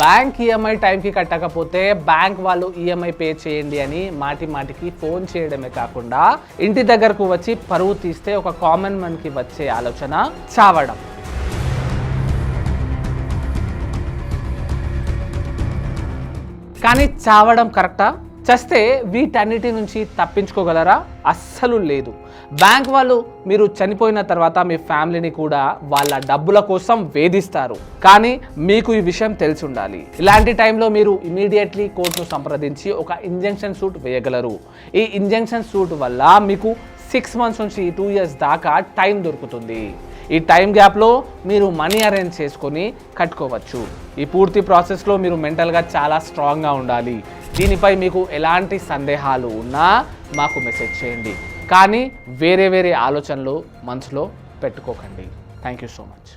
Bank EMI టైంకి కట్టకపోతే bank వాళ్ళు ఈఎంఐ పే చేయండి అని మాటికి ఫోన్ చేయడమే కాకుండా ఇంటి దగ్గరకు వచ్చి పరువు తీస్తే ఒక కామన్ మ్యాన్కి వచ్చే ఆలోచన చావడం. కానీ చావడం కరెక్టా? చస్తే వీటన్నిటి నుంచి తప్పించుకోగలరా? అస్సలు లేదు. బ్యాంక్ వాళ్ళు మీరు చనిపోయిన తర్వాత మీ ఫ్యామిలీని కూడా వాళ్ళ డబ్బుల కోసం వేధిస్తారు. కానీ మీకు ఈ విషయం తెలిసి ఉండాలి. ఇలాంటి టైంలో మీరు ఇమీడియట్లీ కోర్టును సంప్రదించి ఒక ఇంజంక్షన్ సూట్ వేయగలరు. ఈ ఇంజంక్షన్ సూట్ వల్ల మీకు 6 months నుంచి 2 years దాకా టైం దొరుకుతుంది. ఈ టైం గ్యాప్లో మీరు మనీ అరేంజ్ చేసుకొని కట్టుకోవచ్చు. ఈ పూర్తి ప్రాసెస్లో మీరు మెంటల్గా చాలా స్ట్రాంగ్గా ఉండాలి. దీనిపై మీకు ఎలాంటి సందేహాలు ఉన్నా మాకు మెసేజ్ చేయండి. కానీ వేరే ఆలోచనలు మనసులో పెట్టుకోకండి. Thank you so much.